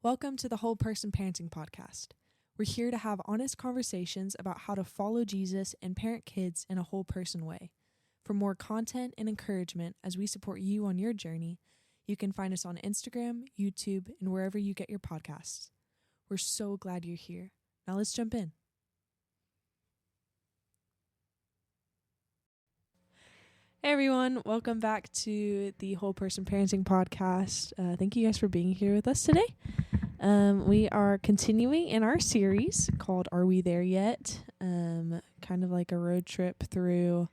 Welcome to the Whole Person Parenting Podcast. We're here to have honest conversations about how to follow Jesus and parent kids in a whole person way. For more content and encouragement as we support you on your journey, you can find us on Instagram, YouTube, and wherever you get your podcasts. We're so glad you're here. Now let's jump in. Hey everyone, welcome back to the Whole Person Parenting Podcast. Thank you guys for being here with us today. We are continuing in our series called Are We There Yet? Kind of like a road trip through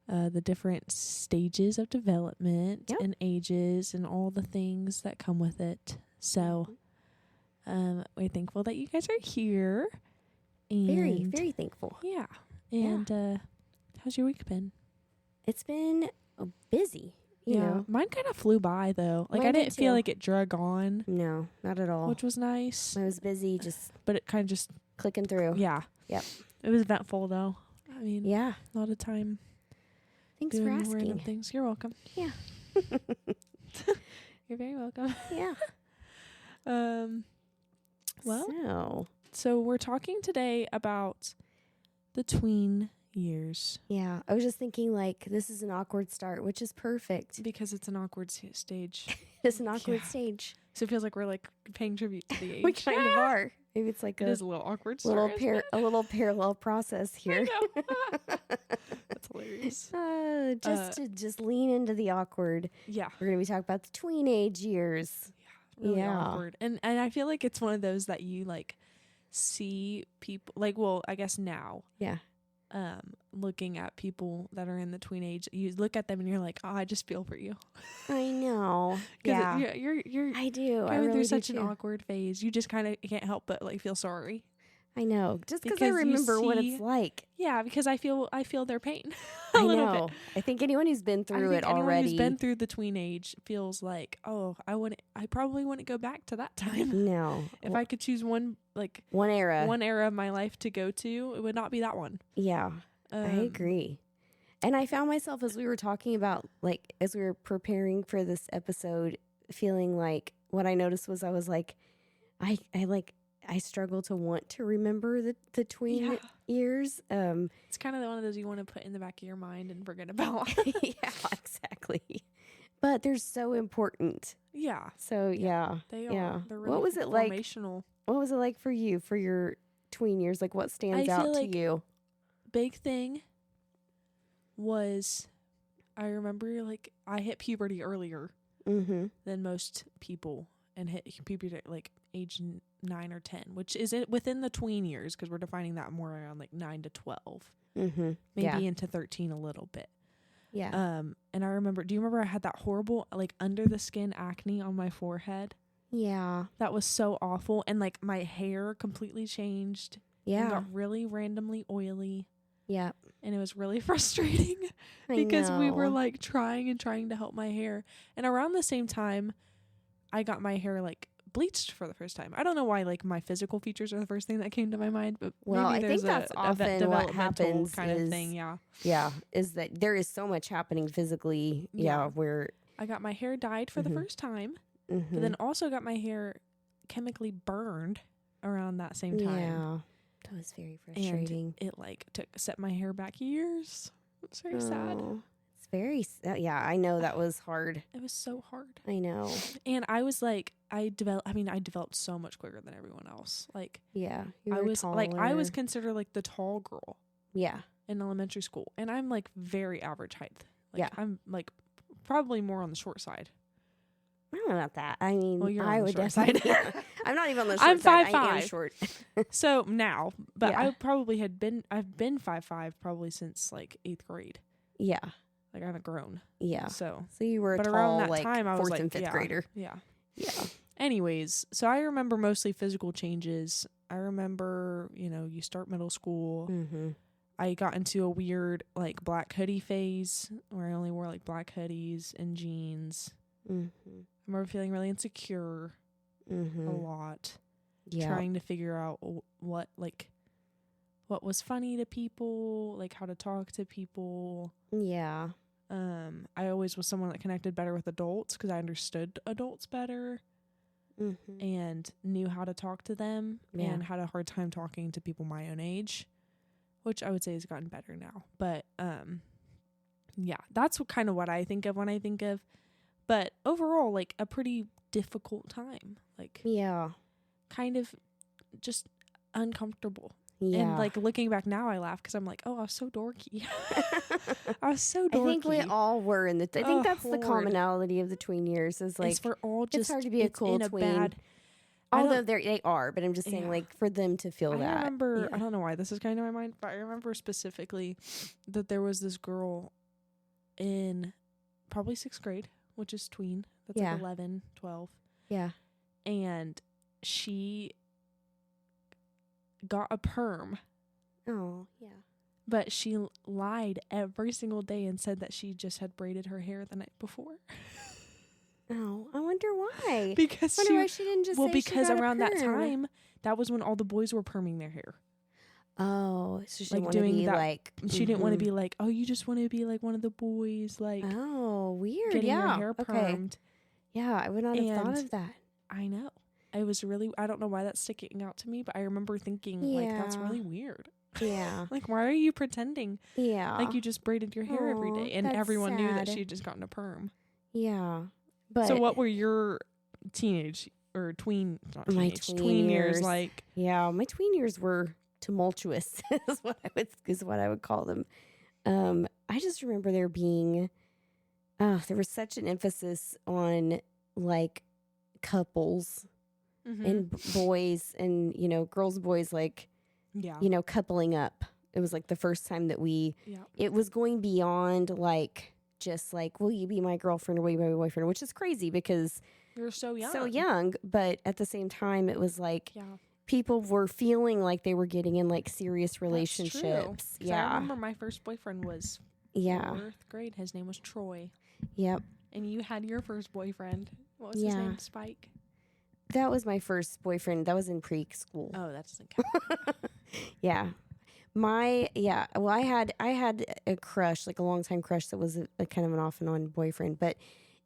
the different stages of development and ages and all the things that come with it. So we're thankful that you guys are here. And very, very thankful. Yeah. And how's your week been? It's been busy, you know. Mine kind of flew by, though. Like, Mine I did didn't feel too. like it drug on. No, not at all. Which was nice. I was busy just But it kind of just... clicking through. Yeah. Yep. It was eventful, though. I mean, Yeah. a lot of time Thanks for doing random asking. things. You're welcome. Yeah. You're very welcome. Yeah. Well, so we're talking today about the tween years. Yeah. I was just thinking, like, this is an awkward start, which is perfect. Because it's an awkward stage. It's an awkward stage. So it feels like we're, like, paying tribute to the age. We kind of are. Maybe it's like It is a little awkward start, a little parallel process here. I know. That's hilarious. Just lean into the awkward. Yeah. We're going to be talking about the tween age years. Really awkward. And I feel like it's one of those that you, like, see people, like, well, I guess now. Yeah. Looking at people that are in the tween age, you look at them and you're like, oh, I just feel for you. I know. Yeah. You're I do. I going really through do such an too. awkward phase. You just kind of can't help but, like, feel sorry. I know. Just because I Because you remember what see- it's like. Yeah, because I feel their pain. I little know. bit. I think anyone who's been I through think it anyone already. who's been through the tween age feels like, oh, I probably wouldn't go back to that time. No. If I could choose one era. one era of my life to go to, it would not be that one. Yeah. I agree. And I found myself as we were talking about, like, as we were preparing for this episode, feeling like what I noticed was I was like, I struggle to want to remember the tween years. It's kind of one of those you want to put in the back of your mind and forget about. Yeah, exactly. But they're so important. Yeah. So yeah, They are. yeah. They're really What was it like? formational. What was it like for you for your tween years? Like, what stands I out feel to like you? Big thing was, I remember, like, I hit puberty earlier Mm-hmm. than most people and hit puberty at, like, age 9 or 10, which is within the tween years because we're defining that more around, like, 9 to 12. Mm-hmm. Maybe into 13 a little bit. Yeah. And I remember, do you remember I had that horrible, like, under the skin acne on my forehead? Yeah. That was so awful. And, like, my hair completely changed. And Yeah. got really randomly oily. Yeah. And it was really frustrating because we were, like, trying to help my hair. And around the same time, I got my hair, like, bleached for the first time. I don't know why, like, my physical features are the first thing that came to my mind, but Well, maybe I there's think that's often what happens kind of thing. Yeah. Yeah. Is that there is so much happening physically. Yeah. Where. I got my hair dyed for the first time, Mm-hmm. but then also got my hair chemically burned around that same time. Yeah. That was very frustrating. And it, like, set my hair back years. It's very sad. It's very. Yeah. I know that was hard. It was so hard. I know. And I was like, I developed so much quicker than everyone else. Like, Yeah. I was considered, like, the tall girl Yeah. in elementary school. And I'm, like, very average height. Like, Yeah. I'm, like, probably more on the short side. I don't know about that. I mean, Well, you're on I the would short definitely. side. I'm not even on the short I'm side. 5'5". I am short. So now, but Yeah. I probably I've been 5'5" probably since, like, 8th grade. Yeah. Like, I haven't grown. Yeah. So you were a but tall, around that like, time, I was fourth like, and fifth yeah, grader. Yeah. Yeah. Anyways, so I remember mostly physical changes. I remember, you start middle school. Mm-hmm. I got into a weird, like, black hoodie phase where I only wore, like, black hoodies and jeans. Mm-hmm. I remember feeling really insecure Mm-hmm. a lot. Yeah. Trying to figure out what was funny to people, like, how to talk to people. Yeah. I always was someone that connected better with adults because I understood adults better. and knew how to talk to them and had a hard time talking to people my own age, which I would say has gotten better now. But yeah, that's kind of what I think of when I think of. But overall, like a pretty difficult time. Like kind of just uncomfortable. Yeah. And like looking back now, I laugh because I'm like, oh, I was so dorky. I was so dorky. I think we all were I think that's the commonality of the tween years is like, we're all just, it's hard to be a cool tween. Although they are, but I'm just saying like for them to feel that. I remember, I don't know why this is kind of my mind, but I remember specifically that there was this girl in probably 6th grade, which is tween. That's like 11, 12. Yeah. And she got a perm. Oh, yeah. But she lied every single day and said that she just had braided her hair the night before. Oh, I wonder why. Because why she didn't just say because she got around a that perm. time, that was when all the boys were perming their hair. Oh, so she like didn't doing want to be that, like she didn't want to be like, oh, you just want to be like one of the boys, like oh, weird, getting your hair permed. Yeah, I would not have thought of that. I know. It was really, I don't know why that's sticking out to me, but I remember thinking like that's really weird. Yeah. Like, why are you pretending? Yeah. Like you just braided your hair every day and everyone knew that she had just gotten a perm. Yeah. But so what were your teenage or tween, not teenage, tween years like? Yeah, my tween years were tumultuous is what I would call them. I just remember there being there was such an emphasis on like couples and boys and girls and boys like coupling up. It was like the first time that it was going beyond like just like, will you be my girlfriend or will you be my boyfriend, which is crazy because you're so young, but at the same time it was like people were feeling like they were getting in like serious relationships. I remember my first boyfriend was 4th grade. His name was Troy. Yep. And you had your first boyfriend. What was his name? Spike? That was my first boyfriend. That was in preschool. Oh, that doesn't count. Yeah. Well, I had a crush, like a longtime crush that was a kind of an off and on boyfriend. But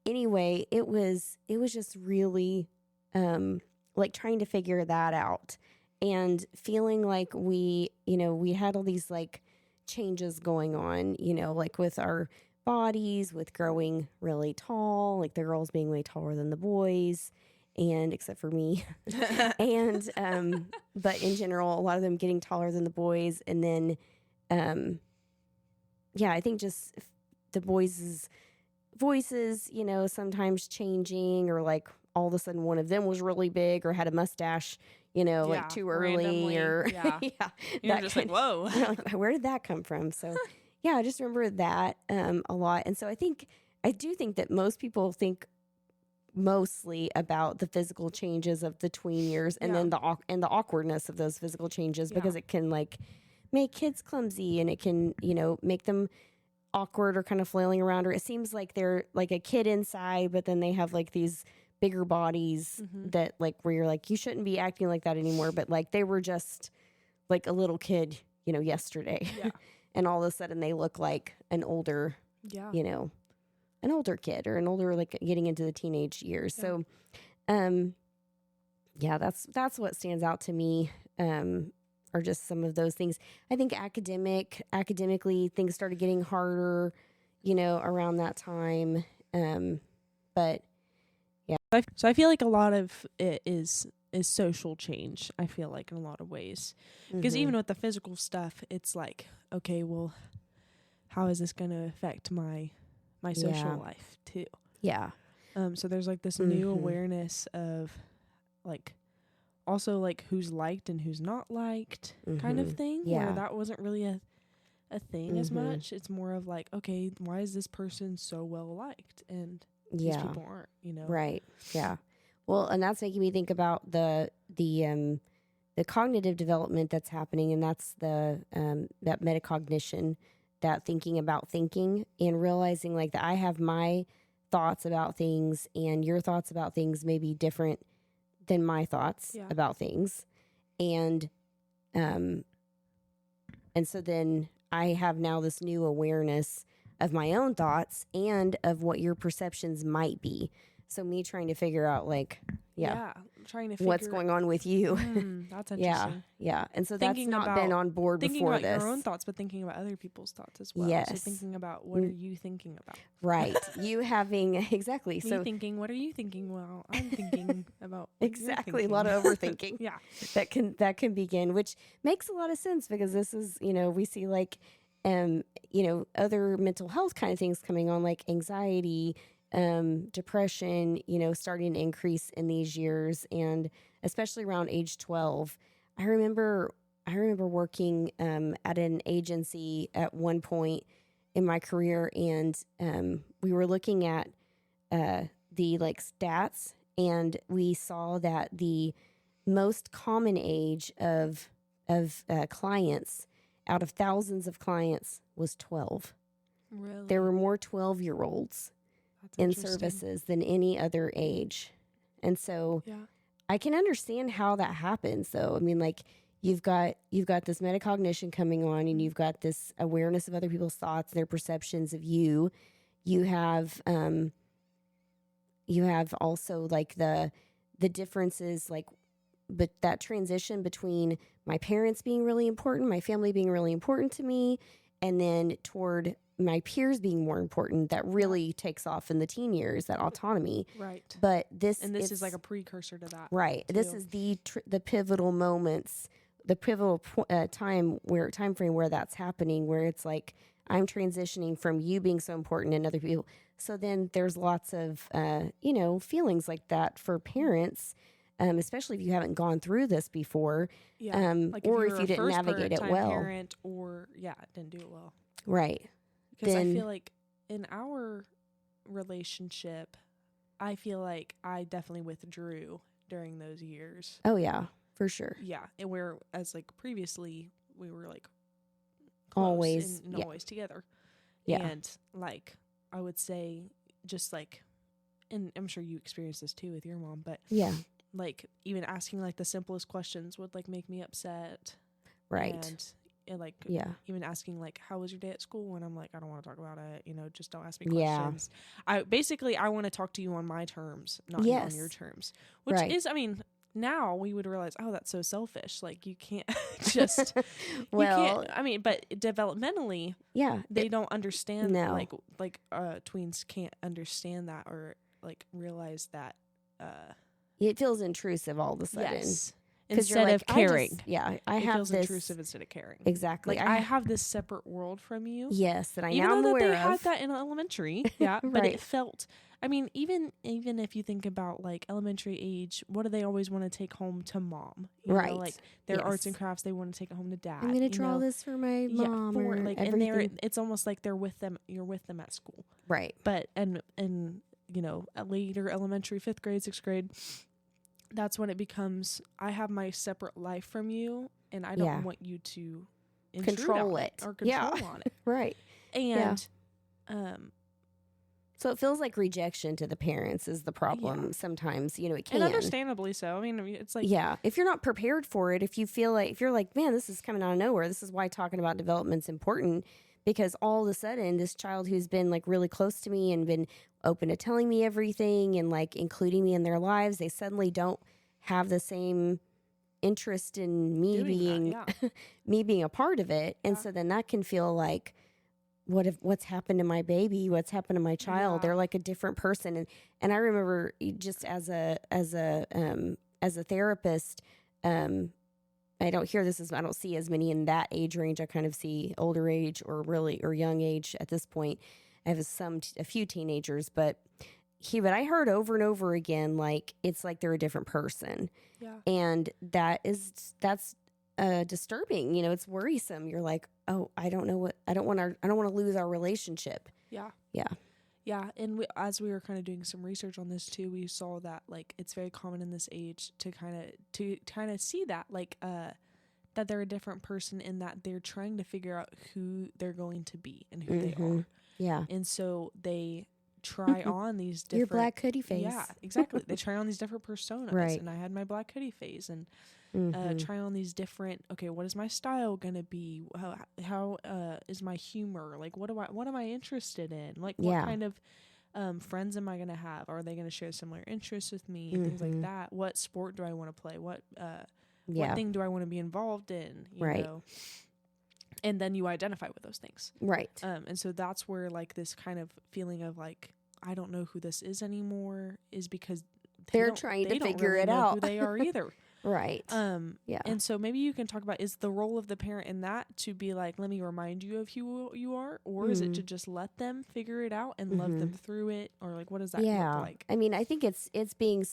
anyway, it was just really like trying to figure that out and feeling like we had all these like changes going on, like with our bodies, with growing really tall, like the girls being way taller than the boys. And except for me, and but in general, a lot of them getting taller than the boys, and then, I think just the boys' voices, sometimes changing, or like all of a sudden one of them was really big or had a mustache, like too early, randomly, or you're just like, whoa, like, where did that come from? So I just remember that a lot, and so I do think that most people think mostly about the physical changes of the tween years and then the awkwardness of those physical changes because it can like make kids clumsy and it can make them awkward or kind of flailing around, or it seems like they're like a kid inside but then they have like these bigger bodies that like where you're like, you shouldn't be acting like that anymore, but like they were just like a little kid yesterday and all of a sudden they look like an older an older kid or an older, like getting into the teenage years. So, that's what stands out to me. Are just some of those things. I think academically things started getting harder, around that time. But yeah. So I feel like a lot of it is social change. I feel like in a lot of ways, because even with the physical stuff, it's like, okay, well, how is this going to affect my social life too? Yeah. So there's like this new awareness of like also like who's liked and who's not liked kind of thing. Yeah. Where that wasn't really a thing as much. It's more of like, okay, why is this person so well liked and these people aren't, Right. Yeah. Well, and that's making me think about the cognitive development that's happening, and that's the that metacognition, that thinking about thinking and realizing like that I have my thoughts about things and your thoughts about things may be different than my thoughts about things. And so then I have now this new awareness of my own thoughts and of what your perceptions might be. So me trying to figure out like, Yeah. Trying to figure what's going on with you. That's interesting. Yeah. And so Thinking that's not been on board thinking before about this. your own thoughts, but thinking about other people's thoughts as well. Yes. So thinking about what are you thinking about? Right. You having exactly. Me So thinking, what are you thinking? Well, I'm thinking about what exactly you're a lot of overthinking. Yeah. That can begin, which makes a lot of sense because this is, we see like other mental health kind of things coming on, like anxiety, depression, starting to increase in these years, and especially around age 12. I remember working at an agency at one point in my career, and we were looking at the like stats, and we saw that the most common age of clients out of thousands of clients was 12. Really? There were more 12-year-olds in services than any other age. And so I can understand how that happens, though. I mean, like you've got this metacognition coming on, and you've got this awareness of other people's thoughts, their perceptions of you. You have also like the differences, like, but that transition between my parents being really important, my family being really important to me, and then toward my peers being more important, that really takes off in the teen years, that autonomy. Right. But this is like a precursor to that. Right. Too. This is the pivotal moments, the pivotal time frame where that's happening, where it's like I'm transitioning from you being so important and other people. So then there's lots of, feelings like that for parents. Especially if you haven't gone through this before, like or if you didn't navigate it well. Parent, or didn't do it well. Right. Because I feel like in our relationship, I feel like I definitely withdrew during those years. Oh yeah, for sure. Yeah, and whereas like previously we were like close always and always together. Yeah, and like I would say, just like, and I'm sure you experienced this too with your mom, but yeah. Like even asking like the simplest questions would like make me upset. Right. And like even asking like, how was your day at school? And I'm like, I don't want to talk about it. Just don't ask me questions. I want to talk to you on my terms, not on your terms. Which is, I mean, now we would realize, oh, that's so selfish. Like you can't just well, you can't, I mean, but developmentally, they don't understand that. Like tweens can't understand that or like realize that it feels intrusive all of a sudden. Yes. Instead of caring. I have feels this intrusive instead of caring. Exactly. Like I have this separate world from you. Yes, that I even now am though aware they of. had that in elementary. Yeah. But it felt, I mean, even if you think about like elementary age, what do they always want to take home to mom? You know, like their arts and crafts, they want to take it home to dad. I'm gonna draw this for my mom. For, or like, everything. and it's almost like you're with them at school. Right. But and at later elementary, 5th grade, 6th grade, that's when it becomes, I have my separate life from you, and I don't want you to control it or control on it. Right. And so it feels like rejection to the parents is the problem. Sometimes, it can. And understandably so. I mean, it's like, if you're not prepared for it, if you're like, man, this is coming out of nowhere. This is why talking about development's important, because all of a sudden this child who's been like really close to me and been open to telling me everything and like including me in their lives, they suddenly don't have the same interest in me me being a part of it. And so then that can feel like, what's happened to my baby? What's happened to my child? They're like a different person. And I remember just as a therapist, I don't see as many in that age range. I kind of see older age or young age at this point. I have a few teenagers, but I heard over and over again, like, it's like they're a different person. Yeah. And that's disturbing. It's worrisome. You're like, oh, I don't want to lose our relationship. Yeah. Yeah. Yeah. And as we were kind of doing some research on this too, we saw that like it's very common in this age to kind of see that like that they're a different person, in that they're trying to figure out who they're going to be and who they are. Yeah. And so they try on these different... Your black hoodie phase. Yeah, exactly. They try on these different personas. Right. And I had my black hoodie phase, and try on these different, okay, what is my style going to be? How is my humor? Like, what am I interested in? Like, what kind of friends am I going to have? Are they going to share similar interests with me? And things like that. What sport do I want to play? What thing do I want to be involved in? You know? And then you identify with those things. Right. And so that's where like this kind of feeling of like, I don't know who this is anymore is because they're trying to figure it out. Who they are either. Right. Yeah. And so maybe you can talk about, is the role of the parent in that to be like, let me remind you of who you are, or is it to just let them figure it out and love them through it, or like what does that look like? I mean, I think it's being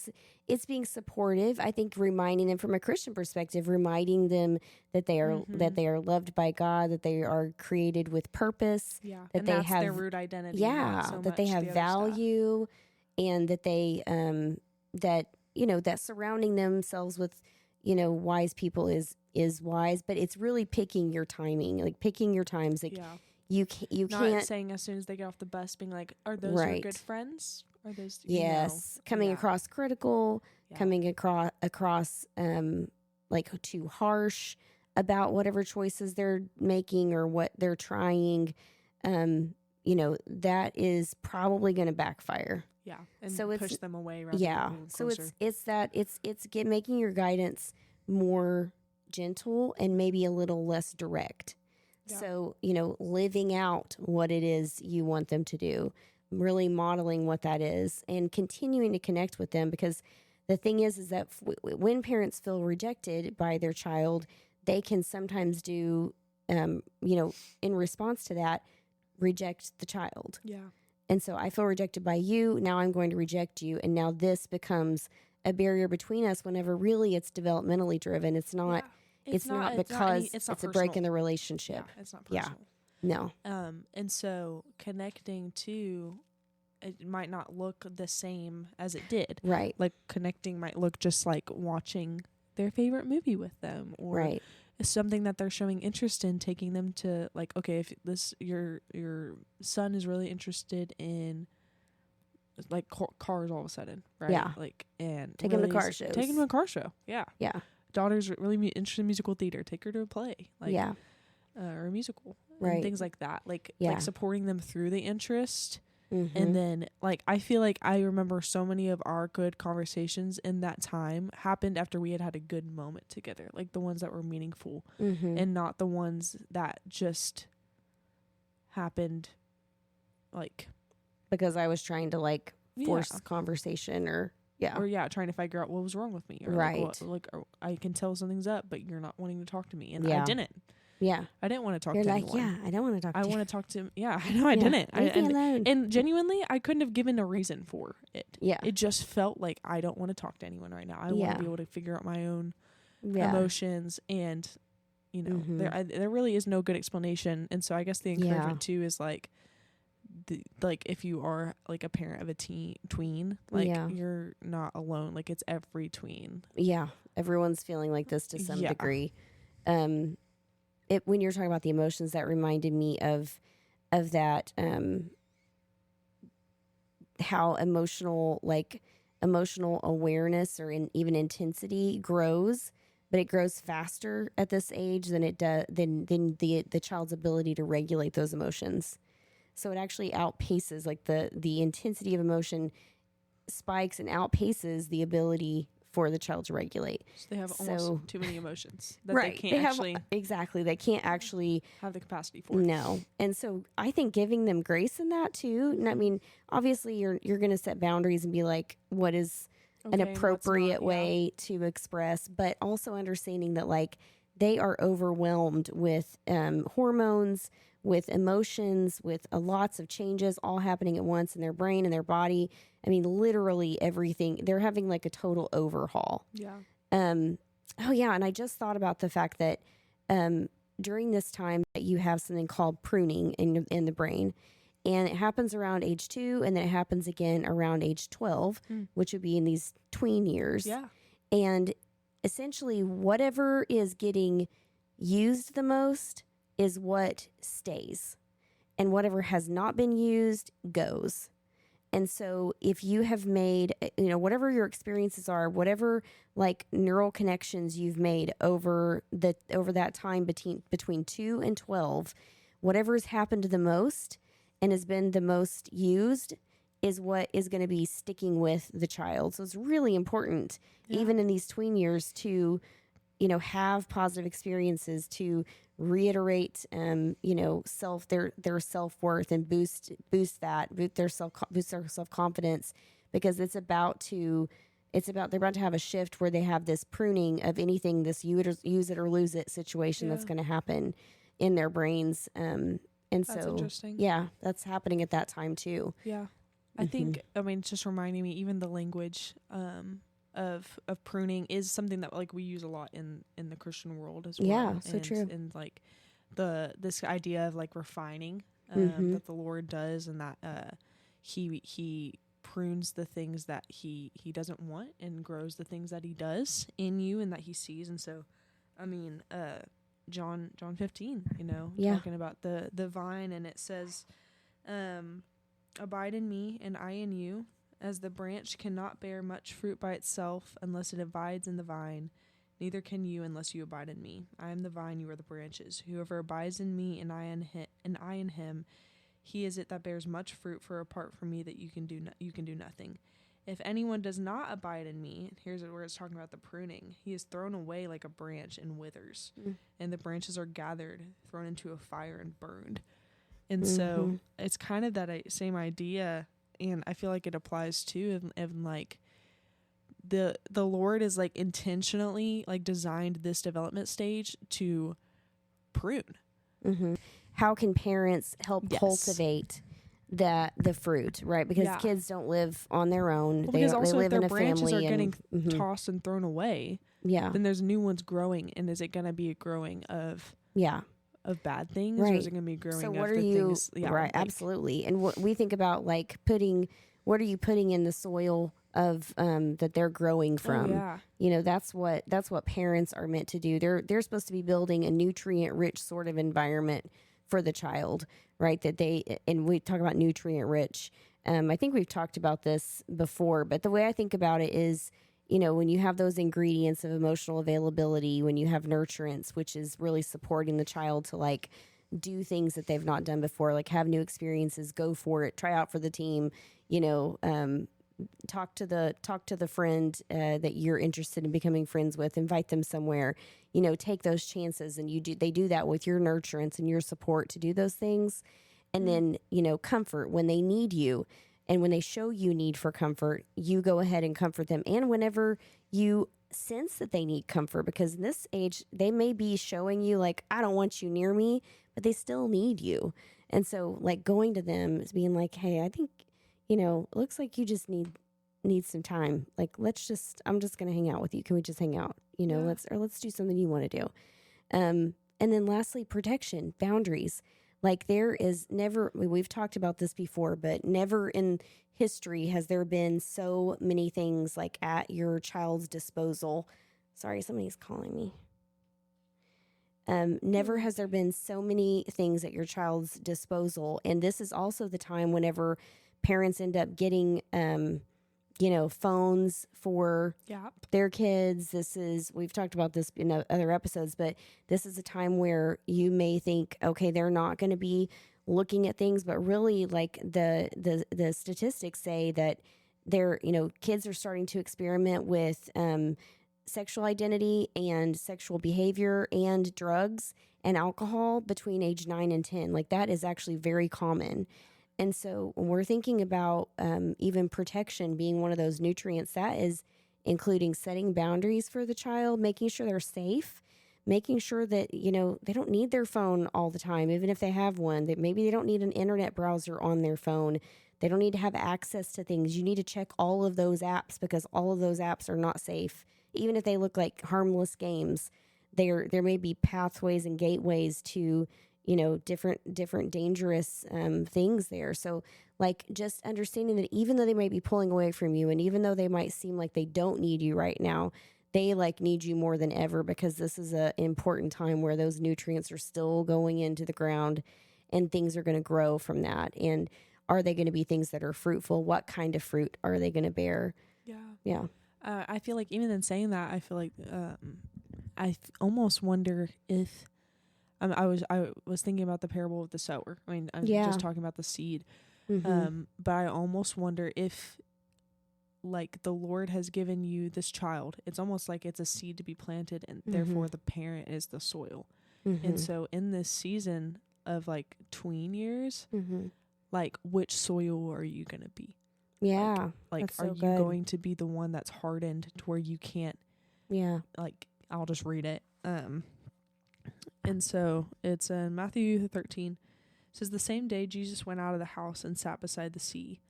supportive. I think reminding them from a Christian perspective, reminding them that they are loved by God, that they are created with purpose, that and they that's have their root identity. That they have value, and that they that surrounding themselves with, wise people is wise, but it's really picking your timing, like picking your times. Like you can't saying as soon as they get off the bus being like, are those your good friends? Are those, coming across critical, coming across like too harsh about whatever choices they're making or what they're trying. That is probably going to backfire. Yeah, and so push them away. Rather than so it's making your guidance more gentle and maybe a little less direct. Yeah. So living out what it is you want them to do, really modeling what that is, and continuing to connect with them. Because the thing is that when parents feel rejected by their child, they can sometimes do, in response to that, reject the child. Yeah. And so I feel rejected by you. Now I'm going to reject you. And now this becomes a barrier between us whenever really it's developmentally driven. It's not, it's not a break in the relationship. Yeah, it's not personal. Yeah. No. And so connecting to, it might not look the same as it did. Right. Like connecting might look just like watching their favorite movie with them, or something that they're showing interest in, taking them to like, okay, if your son is really interested in like cars all of a sudden, right? Yeah. Like, and take him to car shows. Take him to a car show. Yeah. Yeah. Daughter's really interested in musical theater. Take her to a play. Like, or a musical. Right. And things like that. Like supporting them through the interest. And then, like, I feel like I remember so many of our good conversations in that time happened after we had a good moment together. Like, the ones that were meaningful and not the ones that just happened, like... Because I was trying to, like, force conversation or trying to figure out what was wrong with me. Or like I can tell something's up, but you're not wanting to talk to me. And I didn't. Yeah. I didn't want to talk You're to like, anyone. I don't want to talk to you. I want to talk to... Yeah, I know I didn't. Leave me alone. And genuinely, I couldn't have given a reason for it. Yeah. It just felt like I don't want to talk to anyone right now. I want to be able to figure out my own emotions. And, there really is no good explanation. And so I guess the encouragement, too, is like... if you are like a parent of a tween, like you're not alone. Like it's every tween. Yeah, everyone's feeling like this to some degree. When you're talking about the emotions, that reminded me of that. How emotional awareness or even intensity grows, but it grows faster at this age than it does than the child's ability to regulate those emotions. So it actually outpaces, like the intensity of emotion spikes and outpaces the ability for the child to regulate. So they have almost too many emotions that right. they can't They can't actually have the capacity for it. No. And so I think giving them grace in that too. And I mean, obviously you're going to set boundaries and be like, what is an appropriate way to express, but also understanding that like they are overwhelmed with hormones, with emotions, with lots of changes all happening at once in their brain and their body. I mean, literally everything. They're having like a total overhaul. Yeah. And I just thought about the fact that during this time that you have something called pruning in the brain, and it happens around age 2, and then it happens again around age 12, which would be in these tween years. Yeah. And essentially, whatever is getting used the most is what stays, and whatever has not been used goes. And so if you have made, whatever your experiences are, whatever like neural connections you've made over that time between 2 and 12, whatever has happened the most and has been the most used is what is going to be sticking with the child. So it's really important, even in these tween years, to, you know, have positive experiences, to reiterate, you know, their self-worth, and boost their self-confidence, because they're about to have a shift where they have this pruning of anything, this use it or lose it situation that's going to happen in their brains. And that's so, interesting. Yeah, that's happening at that time too. Yeah. I think, I mean, it's just reminding me, even the language of pruning is something that like we use a lot in the Christian world as well. Yeah, so true. And like this idea of like refining that the Lord does, and that he prunes the things that he doesn't want and grows the things that he does in you and that he sees. And so, I mean, John 15, you know, talking about the vine, and it says, abide in me and I in you, as the branch cannot bear much fruit by itself unless it abides in the vine, neither can you unless you abide in me. I am the vine, you are the branches. Whoever abides in me and I in him, he is it that bears much fruit, for apart from me that you can do nothing. If anyone does not abide in me, here's where it's talking about the pruning, he is thrown away like a branch and withers, and the branches are gathered, thrown into a fire and burned. And so it's kind of that same idea, and I feel like it applies too, and like the Lord is like intentionally like designed this development stage to prune. How can parents help cultivate the fruit, right? Because kids don't live on their own. Well, they also live if their in a branches family are getting tossed and thrown away, then there's new ones growing, and is it going to be a growing of bad things, or is it going to be growing so of what the are you things? Right, absolutely. And what we think about, like, what are you putting in the soil of that they're growing from? You know, that's what parents are meant to do. They're supposed to be building a nutrient rich sort of environment for the child, right? And we talk about nutrient rich. I think we've talked about this before, but the way I think about it is, you know, when you have those ingredients of emotional availability, when you have nurturance, which is really supporting the child to like do things that they've not done before, like have new experiences, go for it, try out for the team, you know, talk to the friend that you're interested in becoming friends with, invite them somewhere, you know, take those chances. And they do that with your nurturance and your support to do those things. And then, you know, comfort when they need you. And when they show you need for comfort, you go ahead and comfort them. And whenever you sense that they need comfort, because in this age, they may be showing you like, I don't want you near me, but they still need you. And so like going to them is being like, hey, I think, you know, it looks like you just need some time. Like, I'm just going to hang out with you. Can we just hang out? You know, let's do something you want to do. And then lastly, protection, boundaries. Like there is never, we've talked about this before, but never in history has there been so many things like at your child's disposal. Sorry, somebody's calling me. Never has there been so many things at your child's disposal. And this is also the time whenever parents end up getting, you know, phones for their kids. We've talked about this in other episodes, but this is a time where you may think, okay, they're not going to be looking at things, but really like the statistics say that kids are starting to experiment with, sexual identity and sexual behavior and drugs and alcohol between age 9 and 10. Like that is actually very common. And so when we're thinking about even protection being one of those nutrients, that is including setting boundaries for the child, making sure they're safe, making sure that, you know, they don't need their phone all the time, even if they have one, that maybe they don't need an internet browser on their phone. They don't need to have access to things. You need to check all of those apps because all of those apps are not safe. Even if they look like harmless games, there may be pathways and gateways to, you know, different dangerous things there. So like just understanding that even though they might be pulling away from you and even though they might seem like they don't need you right now, they like need you more than ever because this is an important time where those nutrients are still going into the ground and things are going to grow from that. And are they going to be things that are fruitful? What kind of fruit are they going to bear? Yeah. I feel like even in saying that, I feel like almost wonder if I was thinking about the parable of the sower. I mean, I'm just talking about the seed. But I almost wonder if, like, the Lord has given you this child. It's almost like it's a seed to be planted, and therefore the parent is the soil. And so in this season of, like, tween years, like, which soil are you going to be? Yeah. Like are you going to be the one that's hardened to where you can't, like, I'll just read it. And so it's in Matthew 13. It says, the same day Jesus went out of the house and sat beside the sea,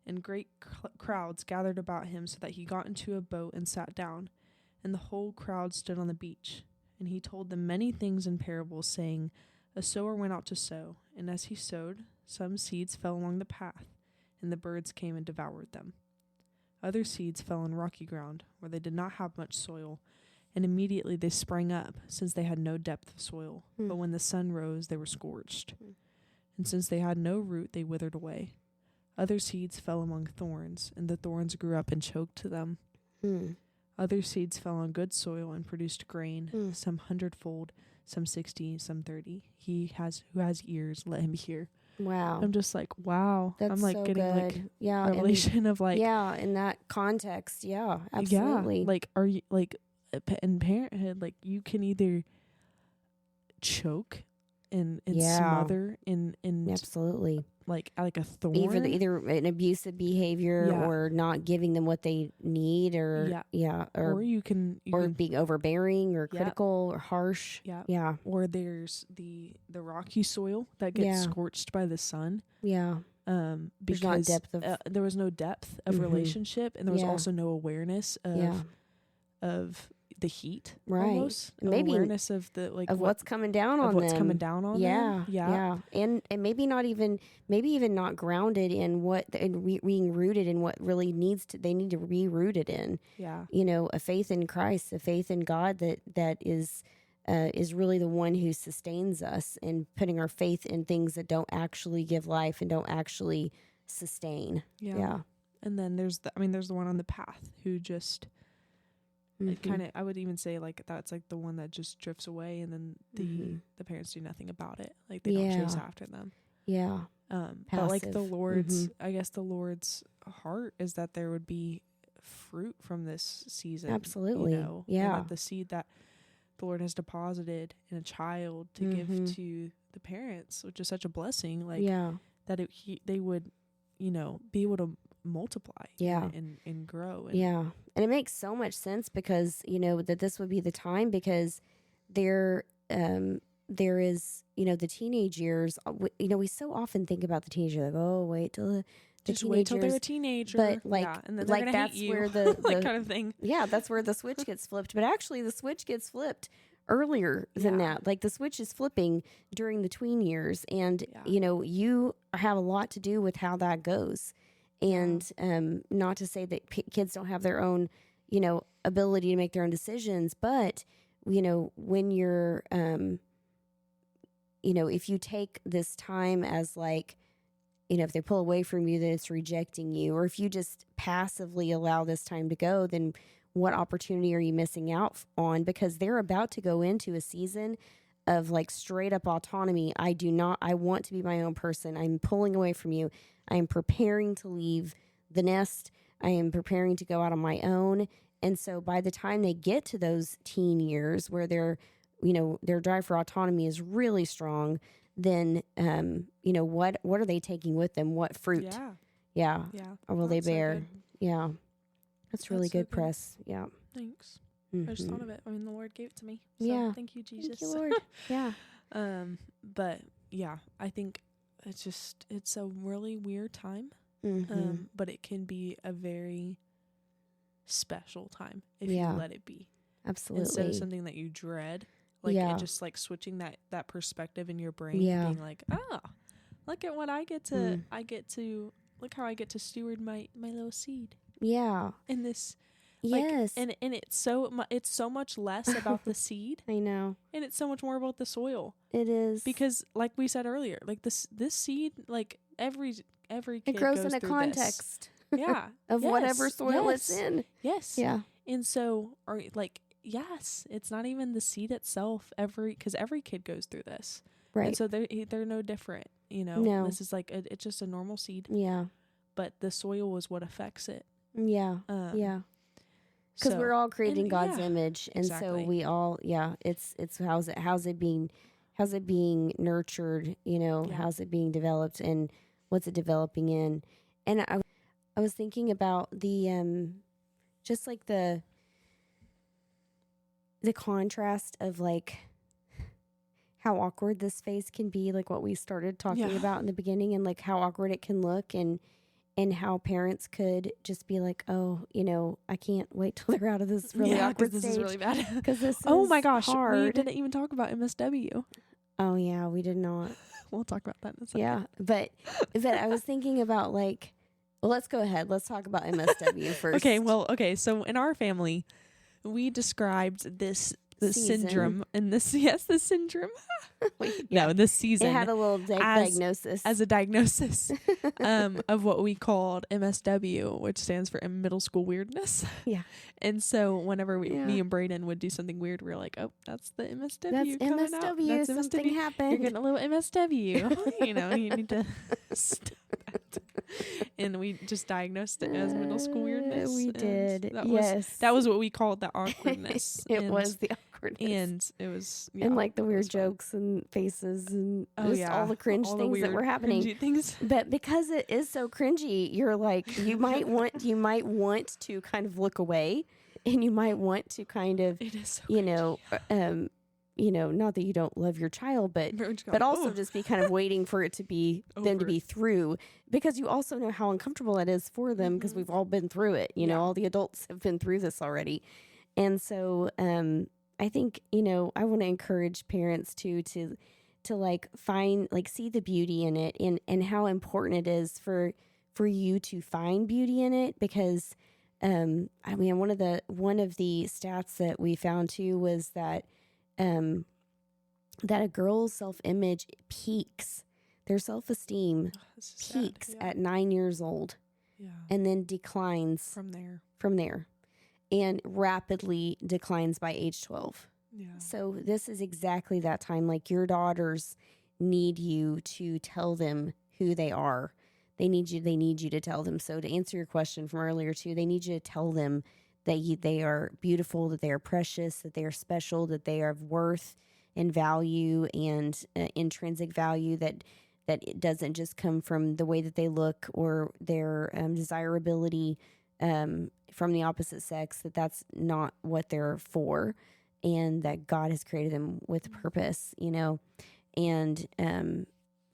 and great crowds gathered about him, so that he got into a boat and sat down, and the whole crowd stood on the beach. And he told them many things in parables, saying, a sower went out to sow, and as he sowed, some seeds fell along the path, and the birds came and devoured them. Other seeds fell on rocky ground, where they did not have much soil, and immediately they sprang up, since they had no depth of soil. But when the sun rose, they were scorched. And since they had no root, they withered away. Other seeds fell among thorns, and the thorns grew up and choked them. Other seeds fell on good soil and produced grain, some 100-fold, some 60, some 30. Who has ears, let him hear. Wow. I'm just like, wow. That's I'm like so getting good. like revelation of like, in that context. Yeah, absolutely. Yeah, like, are you like in parenthood, like, you can either choke and smother and absolutely, like a thorn, either an abusive behavior or not giving them what they need, or or you can being overbearing or critical or harsh. Or there's the rocky soil that gets scorched by the sun. Because not depth of there was no depth of relationship, and there was also no awareness of the heat, almost. Maybe awareness of the of what's coming down on what's them. coming down on them. And maybe even not grounded in being rooted in what really they need to be rooted in. A faith in Christ, a faith in God that is really the one who sustains us, and putting our faith in things that don't actually give life and don't actually sustain. And then there's the one on the path who just kind of, I would even say, like, that's like the one that just drifts away, and then the parents do nothing about it. Like, they don't chase after them. But like the Lord's, I guess the Lord's heart is that there would be fruit from this season. Absolutely. And that the seed that the Lord has deposited in a child to give to the parents, which is such a blessing. Like, that they would, be able to multiply and grow. And it makes so much sense, because, that this would be the time, because there is, the teenage years, we so often think about the teenager, like, oh, wait till just wait till they're a teenager. But and then they're gonna that's hate you. where the like kind of thing. Yeah, that's where the switch gets flipped. But actually the switch gets flipped earlier than that. Like, the switch is flipping during the tween years, and you have a lot to do with how that goes. And not to say that kids don't have their own, ability to make their own decisions, but when you're if you take this time as, like, if they pull away from you, then it's rejecting you. Or if you just passively allow this time to go, then what opportunity are you missing out on? Because they're about to go into a season of, like, straight up autonomy. I want to be my own person. I'm pulling away from you. I am preparing to leave the nest. I am preparing to go out on my own. And so by the time they get to those teen years where their drive for autonomy is really strong, then, what are they taking with them? What fruit? Or will they bear? So that's really good, Press. Yeah. Thanks. I just thought of it. I mean, the Lord gave it to me. So thank you, Jesus. Thank you, Lord. But I think it's a really weird time. But it can be a very special time if you let it be. Absolutely. Instead of something that you dread. Like, and just, like, switching that perspective in your brain, being like, look at what I get to look how I get to steward my little seed. In this. Yes. Like, and it's so much less about the seed. I know. And it's so much more about the soil. It is. Because, like we said earlier, like, this seed, like, every kid it grows goes in a context. context. Of whatever soil it's in. Yeah. And so, yes, it's not even the seed itself. Because every kid goes through this, right? And so they're no different. No. This is like it's just a normal seed. Yeah. But the soil is what affects it. Yeah. Yeah. Because we're all created in God's image, and exactly. so we all, it's how's it being nurtured, how's it being developed, and what's it developing in. And I was thinking about the just like the contrast of like how awkward this phase can be, like what we started talking about in the beginning, and like how awkward it can look, and how parents could just be like, oh, I can't wait till they're out of this really awkward stage. This is really bad. Because this oh is my gosh, hard. We didn't even talk about MSW. Oh yeah, we did not. We'll talk about that in a second. Yeah, but I was thinking about like, well, let's go ahead. Let's talk about MSW first. Okay. So in our family, we described the syndrome and the syndrome. No, this season. It had a little diagnosis. As a diagnosis of what we called MSW, which stands for middle school weirdness. Yeah. And so whenever me and Brayden would do something weird, we were like, oh, that's the MSW that's coming MSW. out. That's something MSW. happened. You're getting a little MSW. You need to stop that. And we just diagnosed it as middle school weirdness. We did. That was what we called the awkwardness. It was the awkwardness. And it was, and like the weird jokes and faces and just all the cringe things that were happening. Things. But because it is so cringy, you're like, you might want to kind of look away, and you might want to kind of, it is so not that you don't love your child, but also just be kind of waiting for it to be them to be through, because you also know how uncomfortable that is for them, because we've all been through it. All the adults have been through this already. And so I think, I want to encourage parents to like find, like, see the beauty in it, and how important it is for you to find beauty in it, because one of the stats that we found too was that that a girl's self-image peaks, their self-esteem peaks at 9 years old, and then declines from there, and rapidly declines by age 12. So this is exactly that time. Like, your daughters need you to tell them who they are. They need you to tell them. So to answer your question from earlier too, they need you to tell them that they are beautiful, that they are precious, that they are special, that they are of worth and value and intrinsic value, that it doesn't just come from the way that they look or their desirability from the opposite sex, that's not what they're for, and that God has created them with purpose, and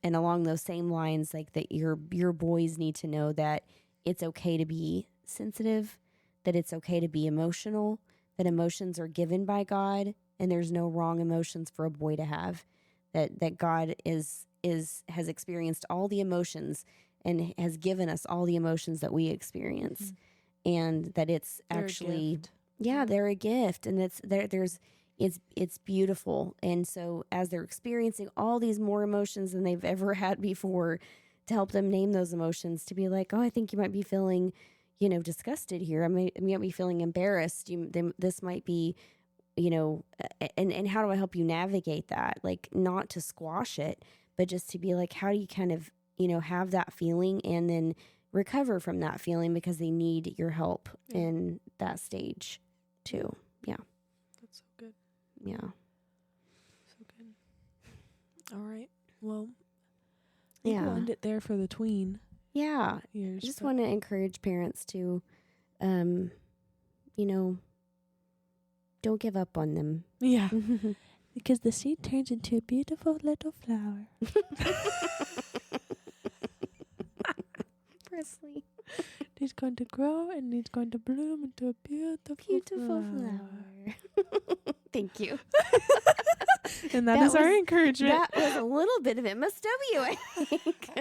along those same lines, like, that your boys need to know that it's okay to be sensitive, that it's okay to be emotional, that emotions are given by God, and there's no wrong emotions for a boy to have, that God has experienced all the emotions and has given us all the emotions that we experience, and that it's actually, they're a gift, and it's beautiful. And so as they're experiencing all these more emotions than they've ever had before, to help them name those emotions, to be like, oh, I think you might be feeling, disgusted here. I might be feeling embarrassed. This might be, and how do I help you navigate that? Like, not to squash it, but just to be like, how do you kind of, have that feeling and then recover from that feeling, because they need your help in that stage too. Yeah. That's so good. Yeah. So good. All right. Well, I think we'll end it there for the tween. Yeah. I just want to encourage parents to, don't give up on them. Yeah. Because the seed turns into a beautiful little flower. Presley. It's going to grow and it's going to bloom into a beautiful flower. Thank you. And that is our encouragement. That was a little bit of MSW, I think.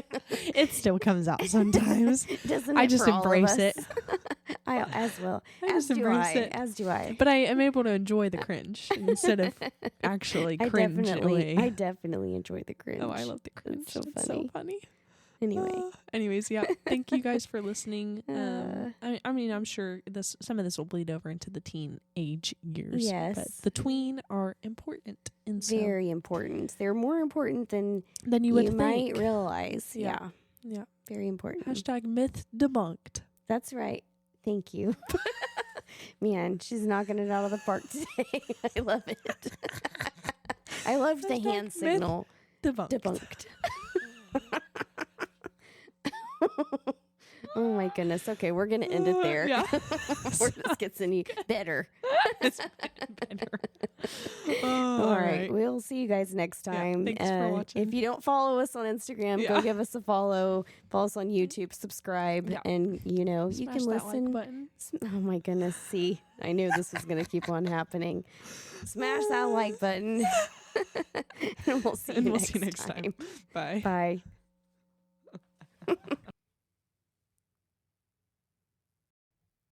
It still comes out sometimes. Doesn't I it, just for all of embrace us? it. I as well. As do I. As do I. But I am able to enjoy the cringe instead of actually cringe away. I definitely enjoy the cringe. Oh, I love the cringe. It's so funny. Anyways, yeah. Thank you guys for listening. I mean, I'm sure some of this will bleed over into the teenage years. Yes. But the tween are important. And very important. They're more important than you would think. Might realize. Yeah. Very important. # myth debunked. That's right. Thank you. Man, she's knocking it out of the park today. I love it. I loved the hand signal. Debunked. Oh my goodness. Okay, we're gonna end it there. Yeah. Before this gets any better. It's better. All right. We'll see you guys next time. Thanks for watching. If you don't follow us on Instagram, go give us a follow. Follow us on YouTube, subscribe, and you Smash can that listen. like button. Oh my goodness. See, I knew this was gonna keep on happening. Smash that like button. And we'll see you next time. Bye. Bye.